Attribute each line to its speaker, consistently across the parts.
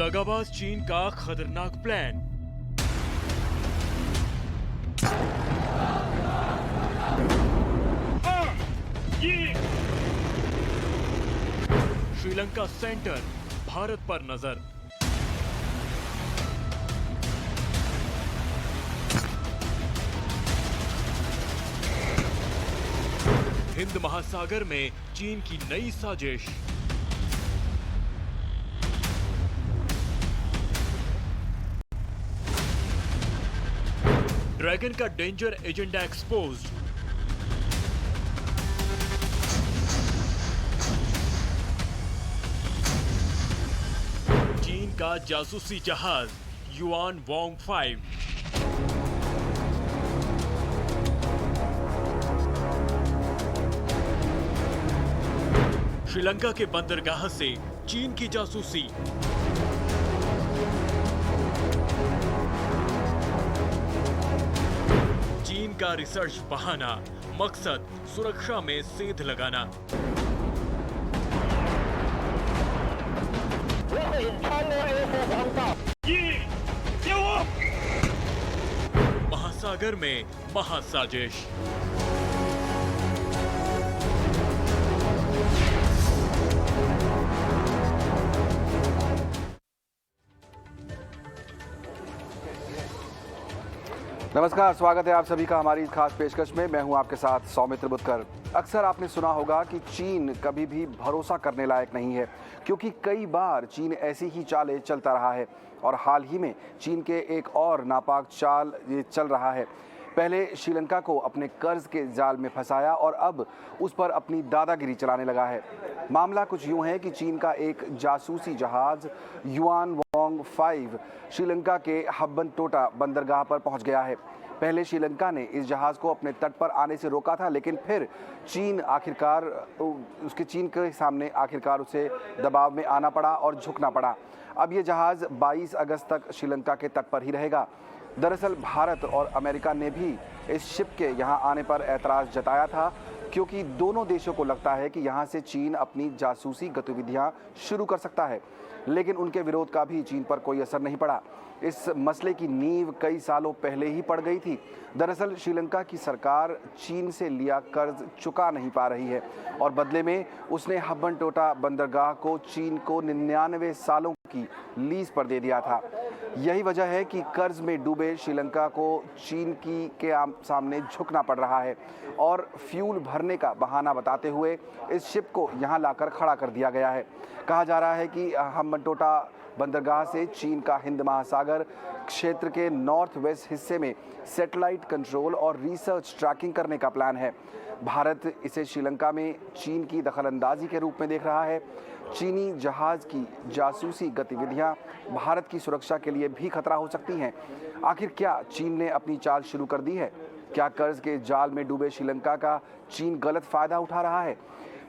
Speaker 1: दगाबाज चीन का खतरनाक प्लान। श्रीलंका सेंटर, भारत पर नजर। हिंद महासागर में चीन की नई साजिश। ड्रैगन का डेंजर एजेंडा एक्सपोज्ड। चीन का जासूसी जहाज युआन वोंग 5। श्रीलंका के बंदरगाह से चीन की जासूसी। चीन का रिसर्च बहाना, मकसद सुरक्षा में सेंध लगाना। महासागर में महासाजिश।
Speaker 2: नमस्कार, स्वागत है आप सभी का हमारी खास पेशकश में। मैं हूं आपके साथ सौमित्र बुतकर। अक्सर आपने सुना होगा कि चीन कभी भी भरोसा करने लायक नहीं है, क्योंकि कई बार चीन ऐसी ही चालें चलता रहा है और हाल ही में चीन के एक और नापाक चाल ये चल रहा है। पहले श्रीलंका को अपने कर्ज के जाल में फंसाया और अब उस पर अपनी दादागिरी चलाने लगा है। मामला कुछ यूं है कि चीन का एक जासूसी जहाज युआन वोंग 5 श्रीलंका के हम्बनटोटा बंदरगाह पर पहुंच गया है। पहले श्रीलंका ने इस जहाज को अपने तट पर आने से रोका था, लेकिन फिर चीन के सामने आखिरकार उसे दबाव में आना पड़ा और झुकना पड़ा। अब ये जहाज 22 अगस्त तक श्रीलंका के तट पर ही रहेगा। दरअसल भारत और अमेरिका ने भी इस शिप के यहाँ आने पर ऐतराज़ जताया था, क्योंकि दोनों देशों को लगता है कि यहाँ से चीन अपनी जासूसी गतिविधियाँ शुरू कर सकता है। लेकिन उनके विरोध का भी चीन पर कोई असर नहीं पड़ा। इस मसले की नींव कई सालों पहले ही पड़ गई थी। दरअसल श्रीलंका की सरकार चीन से लिया कर्ज चुका नहीं पा रही है और बदले में उसने हम्बनटोटा बंदरगाह को चीन को 99 सालों की लीज पर दे दिया था। यही वजह है कि कर्ज में डूबे श्रीलंका को चीन के सामने झुकना पड़ रहा है और फ्यूल भरने का बहाना बताते हुए इस शिप को यहाँ लाकर खड़ा कर दिया गया है। कहा जा रहा है कि हम्बनटोटा बंदरगाह से चीन का हिंद महासागर क्षेत्र के नॉर्थ वेस्ट हिस्से में सैटेलाइट कंट्रोल और रिसर्च ट्रैकिंग करने का प्लान है। भारत इसे श्रीलंका में चीन की दखलंदाजी के रूप में देख रहा है। चीनी जहाज की जासूसी गतिविधियां भारत की सुरक्षा के लिए भी खतरा हो सकती हैं। आखिर क्या चीन ने अपनी चाल शुरू कर दी है? क्या कर्ज के जाल में डूबे श्रीलंका का चीन गलत फायदा उठा रहा है?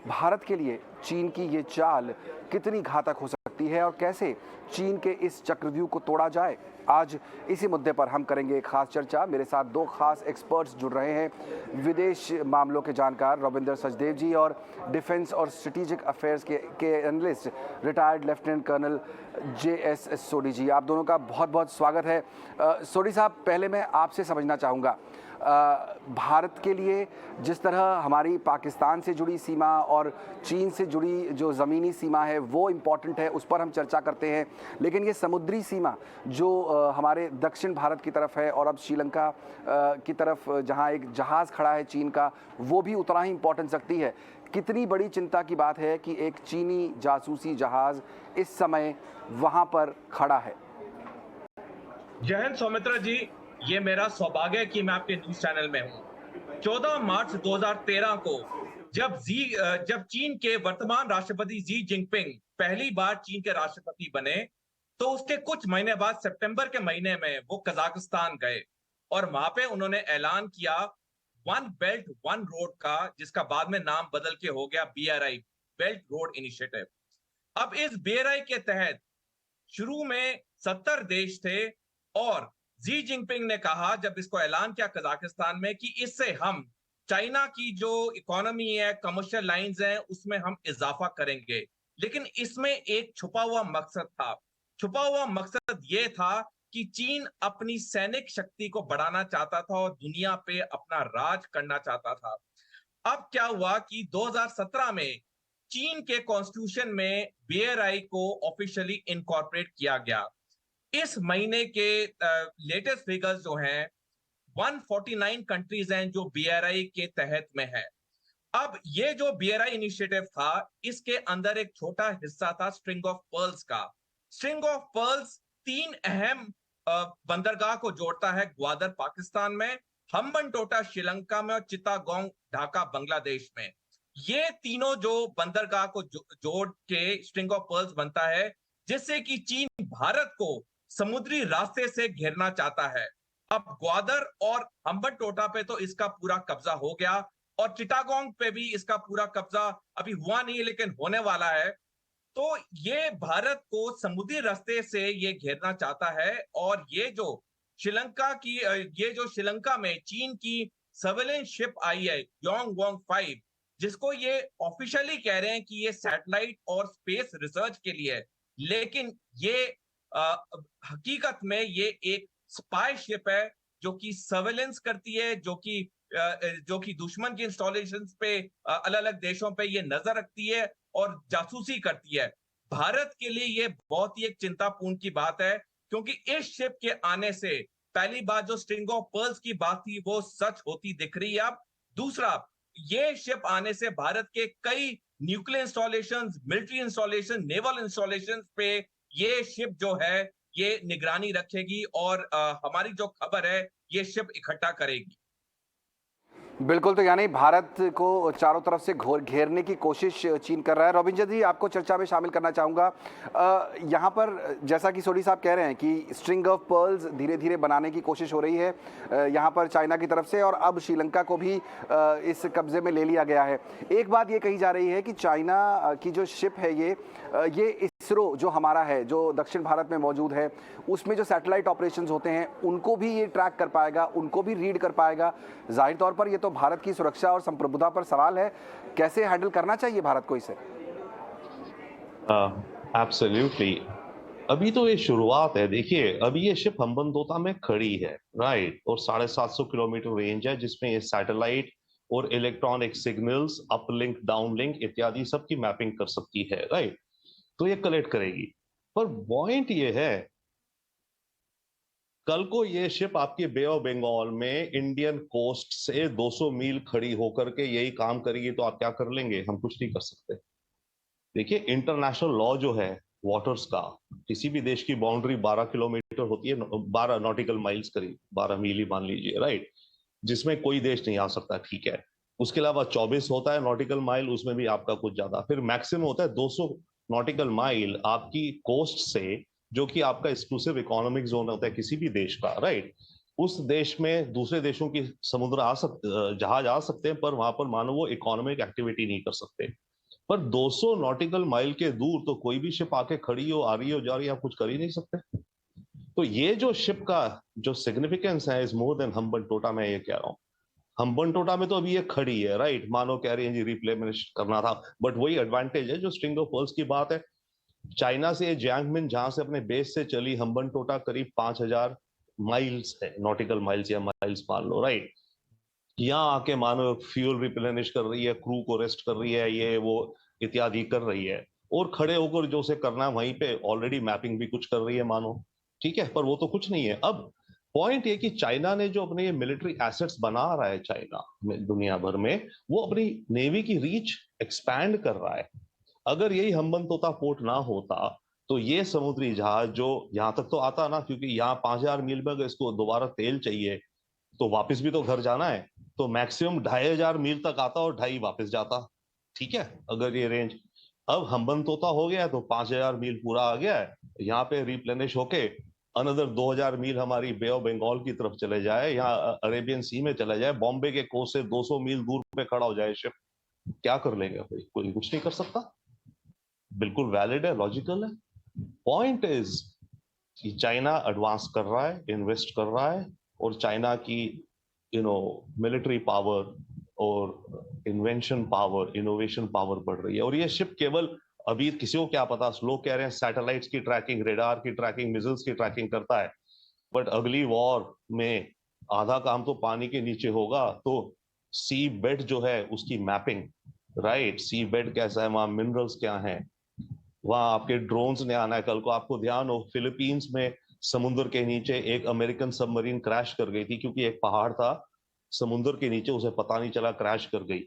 Speaker 2: भारत के लिए चीन की ये चाल कितनी घातक हो सकती है और कैसे चीन के इस चक्रव्यूह को तोड़ा जाए? आज इसी मुद्दे पर हम करेंगे एक खास चर्चा। मेरे साथ दो खास एक्सपर्ट्स जुड़ रहे हैं, विदेश मामलों के जानकार रविंद्र सचदेव जी और डिफेंस और स्ट्रेटेजिक अफेयर्स के analyst retired lieutenant colonel JS Sodhi ji. आप दोनों का बहुत बहुत स्वागत है। सोडी साहब, पहले मैं आपसे समझना चाहूँगा, भारत के लिए जिस तरह हमारी पाकिस्तान से जुड़ी सीमा और चीन से जुड़ी जो ज़मीनी सीमा है वो इम्पॉर्टेंट है, उस पर हम चर्चा करते हैं, लेकिन ये समुद्री सीमा जो हमारे दक्षिण भारत की तरफ है और अब श्रीलंका की तरफ जहां एक जहाज़ खड़ा है चीन का, वो भी उतना ही इम्पोर्टेंस रखती है। कितनी बड़ी चिंता की बात है कि एक चीनी जासूसी जहाज़ इस समय वहाँ पर खड़ा है।
Speaker 3: जय हिंद सौमित्रा जी, ये मेरा सौभाग्य है कि मैं आपके न्यूज चैनल में हूँ। 14 मार्च 2013 को जब चीन के वर्तमान राष्ट्रपति जी जिनपिंग पहली बार चीन के राष्ट्रपति बने, तो उसके कुछ महीने बाद सितंबर के महीने में वो कजाकिस्तान गए और वहां पे उन्होंने ऐलान किया वन बेल्ट वन रोड का, जिसका बाद में नाम बदल के हो गया BRI, बेल्ट रोड इनिशिएटिव। अब इस BRI के तहत शुरू में 70 देश थे और जी जिनपिंग ने कहा, जब इसको ऐलान किया कजाकिस्तान में, कि इससे हम चाइना की जो इकोनॉमी है, कमर्शियल लाइंस हैं, उसमें हम इजाफा करेंगे। लेकिन इसमें एक छुपा हुआ मकसद था छुपा हुआ मकसद ये था कि चीन अपनी सैनिक शक्ति को बढ़ाना चाहता था और दुनिया पे अपना राज करना चाहता था। अब क्या हुआ कि 2017 में चीन के कॉन्स्टिट्यूशन में बीआरआई को ऑफिशियली इनकॉर्पोरेट किया गया। इस महीने के लेटेस्ट फिगर्स जो हैं 149 कंट्रीज हैं जो बीआरआई के तहत में है। अब ये जो बीआरआई इनिशिएटिव था, इसके अंदर एक छोटा हिस्सा था स्ट्रिंग ऑफ पर्ल्स का। स्ट्रिंग ऑफ पर्ल्स 3 अहम बंदरगाह को जोड़ता है, ग्वादर पाकिस्तान में, हम्बनटोटा श्रीलंका में और चित्तागोंग ढाका बांग्लादेश में। ये तीनों जो बंदरगाह को जोड़ के स्ट्रिंग ऑफ पर्ल्स बनता है, जिससे कि चीन भारत को समुद्री रास्ते से घेरना चाहता है। अब ग्वादर और हम्बनटोटा पे तो इसका पूरा कब्जा हो गया और चिटागोंग पे भी इसका पूरा कब्जा अभी हुआ नहीं है, लेकिन होने वाला है। तो ये भारत को समुद्री रास्ते से ये घेरना चाहता है और ये जो श्रीलंका में चीन की सर्वेलेंस शिप आई है योंग वोंग 5, जिसको ये ऑफिशियली कह रहे हैं कि ये सैटेलाइट और स्पेस रिसर्च के लिए है, लेकिन ये हकीकत में ये एक स्पाई शिप है जो कि सर्वेलेंस करती है, जो कि दुश्मन की इंस्टॉलेशंस पे अलग अलग देशों पे ये नजर रखती है और जासूसी करती है। भारत के लिए ये बहुत ही एक चिंतापूर्ण की बात है, क्योंकि इस शिप के आने से पहली बात जो स्ट्रिंग ऑफ पर्ल्स की बात थी वो सच होती दिख रही है अब। दूसरा, ये शिप आने से भारत के कई nuclear installations, military installation, naval installations पे ये शिप जो है ये निगरानी रखेगी और हमारी जो खबर है ये शिप इकट्ठा करेगी।
Speaker 2: बिल्कुल, तो यानी भारत को चारों तरफ से घेरने की कोशिश चीन कर रहा है। रविंद्र जी, आपको चर्चा में शामिल करना चाहूँगा। यहाँ पर जैसा कि सोडी साहब कह रहे हैं कि स्ट्रिंग ऑफ पर्ल्स धीरे धीरे बनाने की कोशिश हो रही है यहाँ पर चाइना की तरफ से, और अब श्रीलंका को भी इस कब्जे में ले लिया गया है। एक बात ये कही जा रही है कि चाइना की जो शिप है ये इसरो जो हमारा है, जो दक्षिण भारत में मौजूद है, उसमें जो सैटेलाइट ऑपरेशंस होते हैं उनको भी ये ट्रैक कर पाएगा, उनको भी रीड कर पाएगा। जाहिर तौर पर ये तो भारत की सुरक्षा और संप्रभुता पर सवाल है। कैसे हैंडल करना चाहिए भारत को इसे?
Speaker 4: एब्सोल्युटली। अभी तो ये शुरुआत है। देखिए, अभी ये शिप हम्बनटोटा में खड़ी है, राइट, और 750 किलोमीटर रेंज है, जिसमें ये सैटेलाइट और इलेक्ट्रॉनिक सिग्नल्स, अपलिंक, डाउनलिंक इत्यादि सब की मैपिंग कर सकती है, राइट। तो ये कलेक्ट करेगी। पर पॉइंट ये है, कल को ये शिप आपकी बे ऑफ बंगाल में इंडियन कोस्ट से 200 मील खड़ी होकर के यही काम करेगी, तो आप क्या कर लेंगे? हम कुछ नहीं कर सकते। देखिए, इंटरनेशनल लॉ जो है वाटर्स का, किसी भी देश की बाउंड्री 12 किलोमीटर होती है, 12 नॉटिकल माइल्स करीब, 12 मील ही मान लीजिए, राइट, जिसमें कोई देश नहीं आ सकता, ठीक है। उसके अलावा 24 होता है नॉटिकल माइल, उसमें भी आपका कुछ ज्यादा, फिर मैक्सिमम होता है 200 नॉटिकल माइल आपकी कोस्ट से, जो कि आपका एक्सक्लूसिव इकोनॉमिक जोन होता है किसी भी देश का, राइट। उस देश में दूसरे देशों की समुद्र जहाज आ सकते हैं, पर वहां पर मानो वो इकोनॉमिक एक्टिविटी नहीं कर सकते। पर 200 नॉटिकल माइल के दूर तो कोई भी शिप आके खड़ी हो, आ रही हो, जा रही है, आप कुछ कर ही नहीं सकते। तो ये जो शिप का जो सिग्निफिकेंस है इज मोर देन हम्बनटोटा, मैं ये कह रहा हूँ। हम्बनटोटा में तो अभी ये खड़ी है, राइट, मानो कह रही है जी रिप्लेनिश करना था, बट वही एडवांटेज है जो स्ट्रिंग ऑफ पर्ल्स की बात है। चाइना से जियांगमिन जहां से अपने बेस से चली हम्बनटोटा करीब 5000 माइल्स है, नॉटिकल माइल्स या माइल्स मान लो, राइट। यहाँ आके मानो फ्यूल रिप्लेनिश कर रही है, क्रू को रेस्ट कर रही है, ये वो इत्यादि कर रही है, और खड़े होकर जो से करना है वहीं पे ऑलरेडी मैपिंग भी कुछ कर रही है मानो, ठीक है। पर वो तो कुछ नहीं है। अब पॉइंट ये कि चाइना ने जो अपने मिलिट्री एसेट्स बना रहा है चाइना में दुनिया भर में, वो अपनी नेवी की रीच एक्सपैंड कर रहा है। अगर यही हम्बनटोटा पोर्ट ना होता तो ये समुद्री जहाज जो यहाँ तक तो आता ना, क्योंकि यहाँ 5000 मील में अगर इसको दोबारा तेल चाहिए तो वापस भी तो घर जाना है, तो मैक्सिमम 2500 मील तक आता और 2.5 वापस जाता, ठीक है, अगर ये रेंज। अब हम्बनटोटा हो गया तो 5000 मील पूरा आ गया है, यहाँ पे रिप्लेनिश होके अनदर 2000 मील हमारी बे ऑफ बंगाल की तरफ चले जाए, यहाँ अरेबियन सी में चले जाए, बॉम्बे के कोस्ट से 200 मील दूर पे खड़ा हो जाए शिप, क्या कर लेगा कोई? कोई कुछ नहीं कर सकता। बिल्कुल वैलिड है, लॉजिकल है। पॉइंट इज कि चाइना एडवांस कर रहा है, इन्वेस्ट कर रहा है, और चाइना की मिलिट्री पावर और इन्वेंशन पावर, इनोवेशन पावर बढ़ रही है। और ये शिप केवल अभी किसी को क्या पता, लोग कह रहे हैं सैटेलाइट्स की ट्रैकिंग, रेडार की ट्रैकिंग, मिसाइल्स की ट्रैकिंग करता है, बट अगली वॉर में आधा काम तो पानी के नीचे होगा। तो सी बेड जो है उसकी मैपिंग, राइट, सी बेड कैसा है, वहां मिनरल्स क्या हैं, वहां आपके ड्रोन्स ने आना है। कल को आपको ध्यान हो, फिलीपींस में समुद्र के नीचे एक अमेरिकन सबमरीन क्रैश कर गई थी, क्योंकि एक पहाड़ था समुद्र के नीचे, उसे पता नहीं चला, क्रैश कर गई।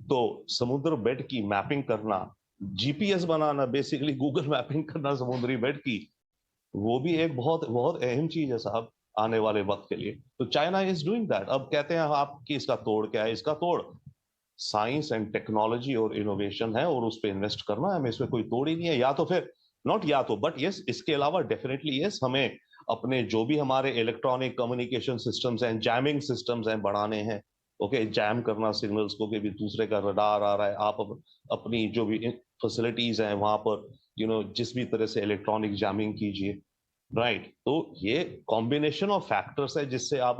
Speaker 4: तो समुद्र बेड की मैपिंग करना, जीपीएस बनाना, बेसिकली गूगल मैपिंग करना समुद्री बेड की, वो भी एक बहुत बहुत अहम चीज है साहब आने वाले वक्त के लिए। तो चाइना इज डूइंग दैट। अब कहते हैं आप कि इसका तोड़ क्या है, इसका तोड़ साइंस एंड टेक्नोलॉजी और इनोवेशन है, और उस पर इन्वेस्ट करना है। हमें इसमें कोई तोड़ ही नहीं है। या तो फिर नॉट या तो, बट यस, इसके अलावा डेफिनेटली यस, हमें अपने जो भी हमारे इलेक्ट्रॉनिक कम्युनिकेशन सिस्टम्स हैं, जैमिंग सिस्टम्स हैं, बढ़ाने हैं। ओके, जैम करना सिग्नल्स को कि भी दूसरे का रडार आ रहा है, आप अपनी जो भी फैसिलिटीज हैं वहां पर जिस भी तरह से इलेक्ट्रॉनिक जैमिंग कीजिए, राइट। तो ये कॉम्बिनेशन ऑफ फैक्टर्स है जिससे आप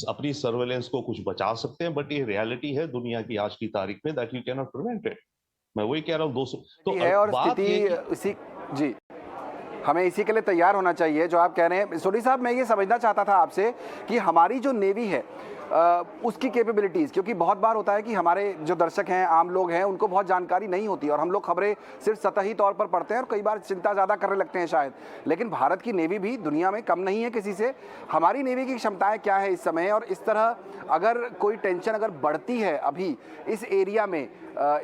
Speaker 4: अपनी सर्वेलेंस को कुछ बचा सकते हैं, बट ये रियलिटी है दुनिया की आज की तारीख में, that you can not prevent it. मैं वही कह रहा हूँ दोस्तों। तो
Speaker 2: है और
Speaker 4: बात
Speaker 2: स्थिति
Speaker 4: ये
Speaker 2: इसी, जी, हमें इसी के लिए तैयार होना चाहिए जो आप कह रहे हैं। सोडी साहब, मैं ये समझना चाहता था आपसे कि हमारी जो नेवी है उसकी कैपेबिलिटीज़, क्योंकि बहुत बार होता है कि हमारे जो दर्शक हैं, आम लोग हैं, उनको बहुत जानकारी नहीं होती और हम लोग खबरें सिर्फ सतही तौर पर पढ़ते हैं और कई बार चिंता ज़्यादा करने लगते हैं शायद। लेकिन भारत की नेवी भी दुनिया में कम नहीं है किसी से। हमारी नेवी की क्षमताएं क्या है इस समय, और इस तरह अगर कोई टेंशन अगर बढ़ती है अभी इस एरिया में,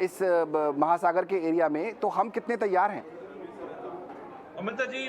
Speaker 2: इस महासागर के एरिया में, तो हम कितने तैयार हैं?
Speaker 3: अमिता जी,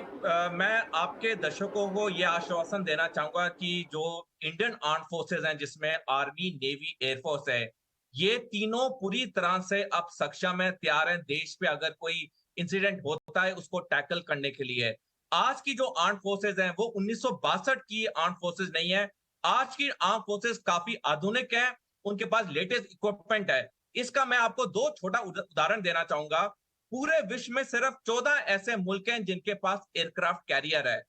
Speaker 3: मैं आपके दर्शकों को यह आश्वासन देना चाहूंगा कि जो इंडियन आर्म फोर्सेज हैं, जिसमें आर्मी, नेवी, एयरफोर्स है, ये तीनों पूरी तरह से अब सक्षम है, तैयार हैं देश पे अगर कोई इंसिडेंट होता है उसको टैकल करने के लिए। आज की जो आर्म फोर्सेज हैं वो 1962 की आर्म फोर्सेज नहीं है। आज की आर्म फोर्सेज काफी आधुनिक है, उनके पास लेटेस्ट इक्विपमेंट है। इसका मैं आपको दो छोटा उदाहरण देना चाहूंगा। पूरे विश्व में सिर्फ 14 ऐसे मुल्क हैं जिनके पास एयरक्राफ्ट कैरियर है।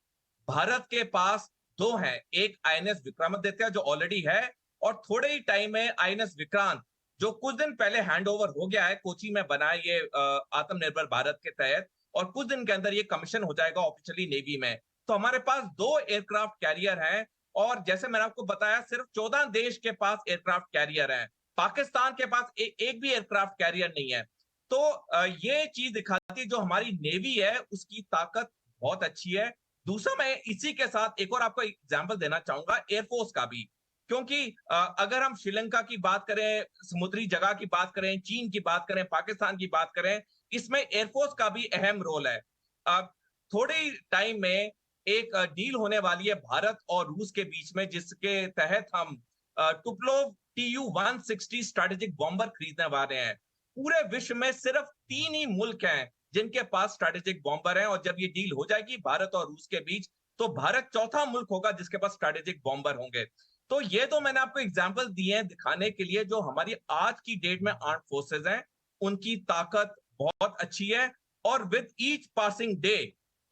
Speaker 3: भारत के पास दो हैं, एक आईएनएस विक्रमादित्य जो ऑलरेडी है, और थोड़े ही टाइम में आईएनएस विक्रांत जो कुछ दिन पहले हैंड ओवर हो गया है, कोची में बना है ये आत्मनिर्भर भारत के तहत, और कुछ दिन के अंदर ये कमीशन हो जाएगा ऑफिशियली नेवी में। तो हमारे पास दो एयरक्राफ्ट कैरियर हैं, और जैसे मैंने आपको बताया सिर्फ 14 देश के पास एयरक्राफ्ट कैरियर है। पाकिस्तान के पास एक भी एयरक्राफ्ट कैरियर नहीं है। तो ये चीज दिखाती है जो हमारी नेवी है उसकी ताकत बहुत अच्छी है। दूसरा, मैं इसी के साथ एक और आपको एग्जांपल देना चाहूंगा एयरफोर्स का भी, क्योंकि अगर हम श्रीलंका की बात करें, समुद्री जगह की बात करें, चीन की बात करें, पाकिस्तान की बात करें, इसमें एयरफोर्स का भी अहम रोल है। थोड़े ही टाइम में एक डील होने वाली है भारत और रूस के बीच में, जिसके तहत हम टुपलोव TU-160 स्ट्रेटेजिक बॉम्बर खरीदने वाले हैं। पूरे विश्व में सिर्फ 3 ही मुल्क हैं जिनके पास स्ट्रेटेजिक बॉम्बर हैं, और जब ये डील हो जाएगी भारत और रूस के बीच, तो भारत चौथा मुल्क होगा जिसके पास स्ट्रेटेजिक बॉम्बर होंगे। तो ये तो मैंने आपको एग्जांपल दिए हैं दिखाने के लिए जो हमारी आज की डेट में आर्म फोर्सेज हैं, उनकी ताकत बहुत अच्छी है, और विद ईच पासिंग डे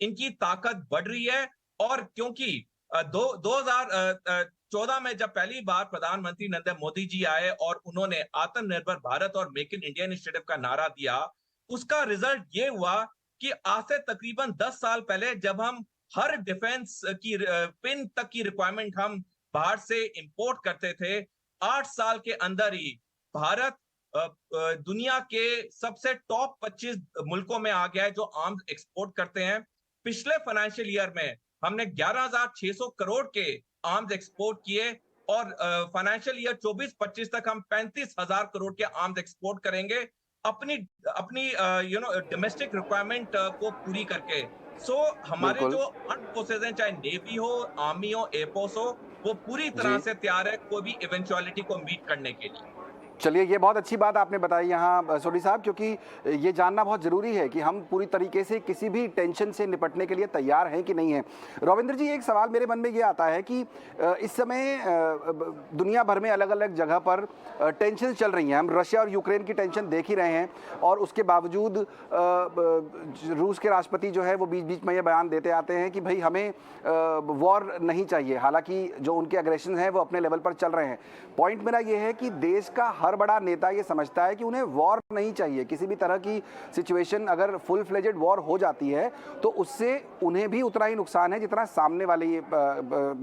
Speaker 3: इनकी ताकत बढ़ रही है। और क्योंकि 2014 में जब पहली बार प्रधानमंत्री नरेंद्र मोदी जी आए और उन्होंने आत्मनिर्भर भारत और मेक इन इंडिया इनिशिएटिव का नारा दिया, उसका रिजल्ट ये हुआ कि आज से तकरीबन 10 साल पहले जब हम हर डिफेंस की पिन तक की रिक्वायरमेंट हम बाहर से इंपोर्ट करते थे, 8 साल के अंदर ही भारत दुनिया के सबसे टॉप 25 मुल्कों में आ गया है जो आर्म्स एक्सपोर्ट करते हैं। पिछले फाइनेंशियल ईयर में हमने 11,600 करोड़ के आर्म्स एक्सपोर्ट किए, और फाइनेंशियल ईयर 24-25 तक हम 35,000 करोड़ के आर्म्स एक्सपोर्ट करेंगे अपनी डोमेस्टिक रिक्वायरमेंट को पूरी करके। सो हमारे जो आर्म फोर्सेज हैं, चाहे नेवी हो, आर्मी हो, एयरफोर्स हो, वो पूरी तरह से तैयार है कोई भी इवेंचुअलिटी को मीट करने के लिए।
Speaker 2: चलिए, ये बहुत अच्छी बात आपने बताई यहाँ सोडी साहब, क्योंकि ये जानना बहुत ज़रूरी है कि हम पूरी तरीके से किसी भी टेंशन से निपटने के लिए तैयार हैं कि नहीं हैं। रविंद्र जी, एक सवाल मेरे मन में ये आता है कि इस समय दुनिया भर में अलग अलग जगह पर टेंशन चल रही हैं। हम रशिया और यूक्रेन की टेंशन देख ही रहे हैं, और उसके बावजूद रूस के राष्ट्रपति जो है वो बीच बीच में ये बयान देते आते हैं कि भाई हमें वॉर नहीं चाहिए। हालांकि जो उनके एग्रेशन हैं वो अपने लेवल पर चल रहे हैं। पॉइंट मेरा ये है कि देश का हर बड़ा नेता ये समझता है कि उन्हें वॉर नहीं चाहिए। किसी भी तरह की सिचुएशन अगर फुल फ्लेजेड वॉर हो जाती है तो उससे उन्हें भी उतना ही नुकसान है जितना सामने वाले ये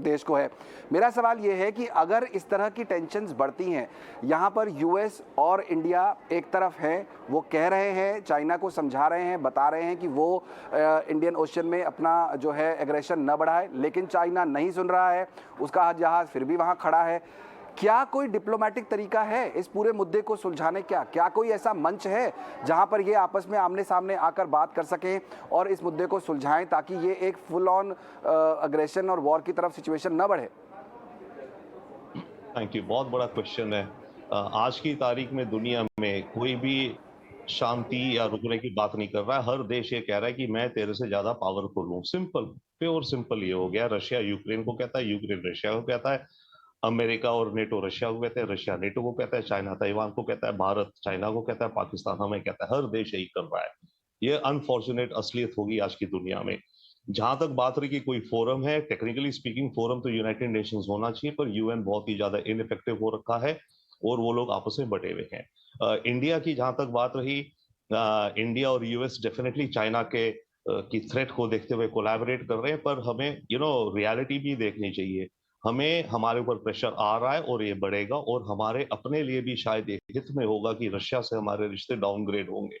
Speaker 2: देश को है। मेरा सवाल ये है कि अगर इस तरह की टेंशन्स बढ़ती हैं, यहाँ पर यूएस और इंडिया एक तरफ हैं, वो कह रहे हैं, चाइना को समझा रहे हैं, बता रहे हैं कि वो इंडियन ओशन में अपना जो है एग्रेशन न बढ़ाए, लेकिन चाइना नहीं सुन रहा है, उसका जहाज फिर भी वहाँ खड़ा है। क्या कोई डिप्लोमेटिक तरीका है इस पूरे मुद्दे को सुलझाने? क्या कोई ऐसा मंच है जहां पर ये आपस में आमने सामने आकर बात कर सकें और इस मुद्दे को सुलझाएं ताकि ये एक फुल ऑन अग्रेशन और वॉर की तरफ सिचुएशन न बढ़े?
Speaker 4: थैंक यू, बहुत बड़ा क्वेश्चन है। आज की तारीख में दुनिया में कोई भी शांति या रुकने की बात नहीं कर रहा है। हर देश ये कह रहा है कि मैं तेरे से ज्यादा पावरफुल हूँ। सिंपल, प्योर सिंपल ये हो गया। रशिया यूक्रेन को कहता है, यूक्रेन रशिया को कहता है, अमेरिका और नेटो रशिया को कहते हैं, रशिया नेटो को कहता है, चाइना ताइवान को कहता है, भारत चाइना को कहता है, पाकिस्तान हमें कहता है। हर देश यही कर रहा है। ये अनफॉर्चुनेट असलियत होगी आज की दुनिया में। जहां तक बात रही कि कोई फोरम है, टेक्निकली स्पीकिंग फोरम तो यूनाइटेड नेशंस होना चाहिए, पर यूएन बहुत ही ज्यादा इनइफेक्टिव हो रखा है और वो लोग आपस में बटे हुए हैं। इंडिया की जहां तक बात रही, इंडिया और यूएस डेफिनेटली चाइना के की थ्रेट को देखते हुए कोलैबोरेट कर रहे हैं, पर हमें रियलिटी भी देखनी चाहिए। हमें हमारे ऊपर प्रेशर आ रहा है और ये बढ़ेगा, और हमारे अपने लिए भी शायद ये हित में होगा कि रशिया से हमारे रिश्ते डाउनग्रेड होंगे।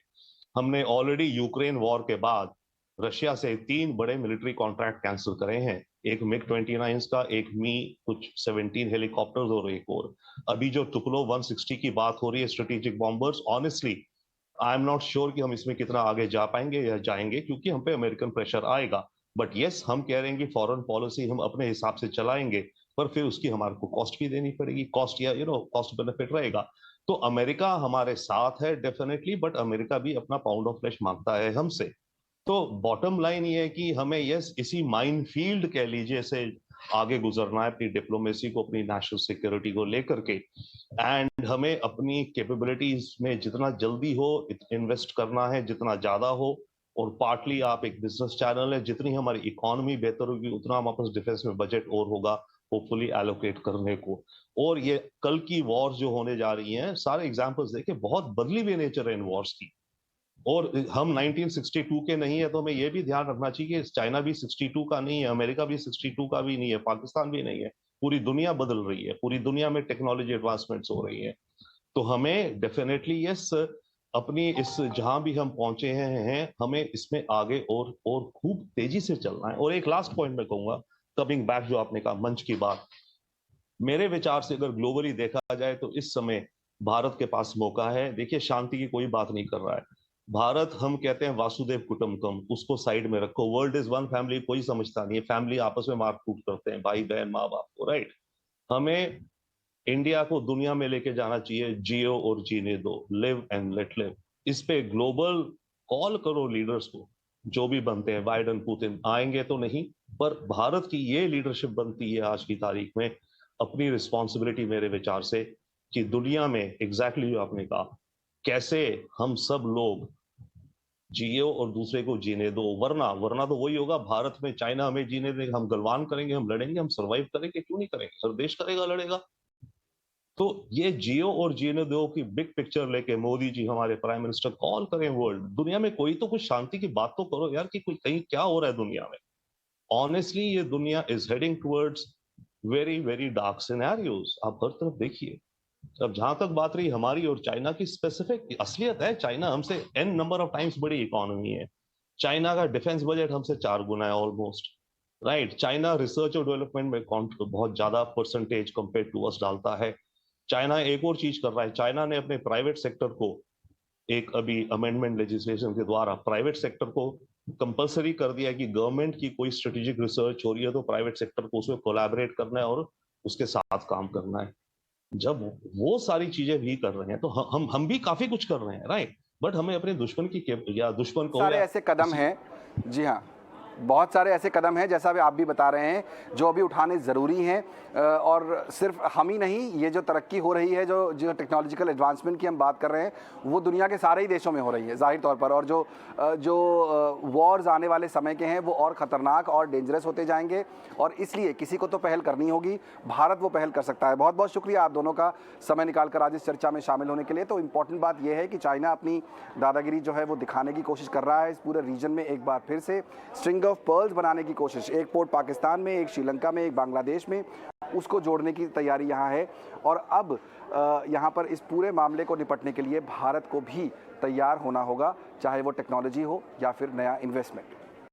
Speaker 4: हमने ऑलरेडी यूक्रेन वॉर के बाद रशिया से 3 बड़े मिलिट्री कॉन्ट्रैक्ट कैंसिल करे हैं। एक मिग-29 का, एक मी कुछ 17 हेलीकॉप्टर्स और एक और। अभी जो टुकलो 160 की बात हो रही है, strategic bombers, honestly I am not sure कि हम इसमें कितना आगे जा पाएंगे या जाएंगे, क्योंकि हम पे अमेरिकन प्रेशर आएगा। बट यस, हम कह रहे हैं कि फॉरेन पॉलिसी हम अपने हिसाब से चलाएंगे, पर फिर उसकी हमारे को कॉस्ट भी देनी पड़ेगी। कॉस्ट या कॉस्ट बेनिफिट रहेगा। तो अमेरिका हमारे साथ है डेफिनेटली, बट अमेरिका भी अपना पाउंड ऑफ फ्लेश मांगता है हमसे। तो बॉटम लाइन ये है कि हमें इसी माइनफील्ड कह लीजिए से आगे गुजरना है, अपनी डिप्लोमेसी को, अपनी नेशनल सिक्योरिटी को लेकर के। एंड हमें अपनी कैपेबिलिटीज में जितना जल्दी हो इन्वेस्ट करना है, जितना ज्यादा हो। और पार्टली आप एक बिजनेस चैनल है, जितनी हमारी इकोनॉमी बेहतर होगी उतना हम अपने डिफेंस में बजट और होगा होपफुली एलोकेट करने को। और ये कल की वॉर जो होने जा रही हैं, सारे एग्जांपल्स देखे, बहुत बदली हुई नेचर है इन वॉर्स की। और हम 1962 के नहीं है, तो हमें यह भी ध्यान रखना चाहिए कि चाइना भी 62 का नहीं है, अमेरिका भी 62 का भी नहीं है, पाकिस्तान भी नहीं है। पूरी दुनिया बदल रही है, पूरी दुनिया में टेक्नोलॉजी एडवांसमेंट्स हो रही है। तो हमें डेफिनेटली यस, अपनी इस जहां भी हम पहुंचे हैं हमें इसमें आगे और खूब तेजी से चलना है। और एक लास्ट पॉइंट मैं कहूंगा, कमिंग बैक जो आपने कहा मंच की बात, मेरे विचार से अगर ग्लोबली देखा जाए तो इस समय भारत के पास मौका है। देखिए, शांति की कोई बात नहीं कर रहा है भारत। हम कहते हैं वासुदेव कुटुंबकम, उसको साइड में रखो। वर्ल्ड इज वन फैमिली कोई समझता नहीं है। फैमिली आपस में मारकूट करते हैं, भाई बहन माँ बाप को, राइट। हमें इंडिया को दुनिया में लेके जाना चाहिए, जियो और जीने दो, लिव एंड लेट लिव। इस पे ग्लोबल कॉल करो लीडर्स को, जो भी बनते हैं, बाइडन पुतिन आएंगे तो नहीं, पर भारत की ये लीडरशिप बनती है आज की तारीख में, अपनी रिस्पॉन्सिबिलिटी मेरे विचार से, कि दुनिया में एग्जैक्टली जो आपने कहा, कैसे हम सब लोग जियो और दूसरे को जीने दो। वरना तो वही होगा, भारत में चाइना हमें जीने देगा, हम गलवान करेंगे, हम लड़ेंगे, हम सर्वाइव करेंगे, क्यों नहीं करेंगे, हर देश करेगा, लड़ेगा। तो ये जियो और जीने दो की बिग पिक्चर लेके मोदी जी हमारे प्राइम मिनिस्टर कॉल करें वर्ल्ड, दुनिया में कोई तो कुछ शांति की बात तो करो यार, कि कोई कहीं क्या हो रहा है दुनिया में। ऑनेस्टली ये दुनिया is heading towards very very dark scenarios. आप हर तरफ देखिए। अब जहां तक बात रही हमारी और चाइना की, स्पेसिफिक असलियत है, चाइना हमसे n नंबर ऑफ टाइम्स बड़ी इकोनॉमी है। चाइना का डिफेंस बजट हमसे 4 गुना है ऑलमोस्ट, राइट। चाइना रिसर्च और डेवलपमेंट में बहुत ज्यादा परसेंटेज कंपेयर टू अस डालता है। चाइना एक और चीज कर रहा है, चाइना ने अपने प्राइवेट सेक्टर को एक अभी अमेंडमेंट लेजिस्लेशन के द्वारा प्राइवेट सेक्टर को कंपलसरी कर दिया है कि गवर्नमेंट की कोई स्ट्रेटेजिक रिसर्च हो रही है तो प्राइवेट सेक्टर को उसमें कोलैबोरेट करना है और उसके साथ काम करना है। जब वो सारी चीजें भी कर रहे हैं तो हम भी काफी कुछ कर रहे हैं, राइट। बट हमें अपने दुश्मन की या दुश्मन को
Speaker 2: सारे ऐसे कदम हैं, जी हाँ, बहुत सारे ऐसे कदम हैं, जैसा भी आप भी बता रहे हैं, जो अभी उठाने ज़रूरी हैं। और सिर्फ हम ही नहीं, ये जो तरक्की हो रही है, जो टेक्नोलॉजिकल एडवांसमेंट की हम बात कर रहे हैं, वो दुनिया के सारे ही देशों में हो रही है ज़ाहिर तौर पर। और जो वॉर्स आने वाले समय के हैं वो और ख़तरनाक और डेंजरस होते जाएंगे, और इसलिए किसी को तो पहल करनी होगी। भारत वो पहल कर सकता है। बहुत बहुत शुक्रिया आप दोनों का समय निकालकर आज इस चर्चा में शामिल होने के लिए। तो इम्पॉर्टेंट बात यह है कि चाइना अपनी दादागिरी जो है वो दिखाने की कोशिश कर रहा है इस पूरे रीजन में। एक बार फिर से स्ट्रिंग ऑफ पर्ल्स बनाने की कोशिश, एक पोर्ट पाकिस्तान में, एक श्रीलंका में, एक बांग्लादेश में, उसको जोड़ने की तैयारी यहाँ है। और अब यहाँ पर इस पूरे मामले को निपटने के लिए भारत को भी तैयार होना होगा, चाहे वो टेक्नोलॉजी हो या फिर नया इन्वेस्टमेंट।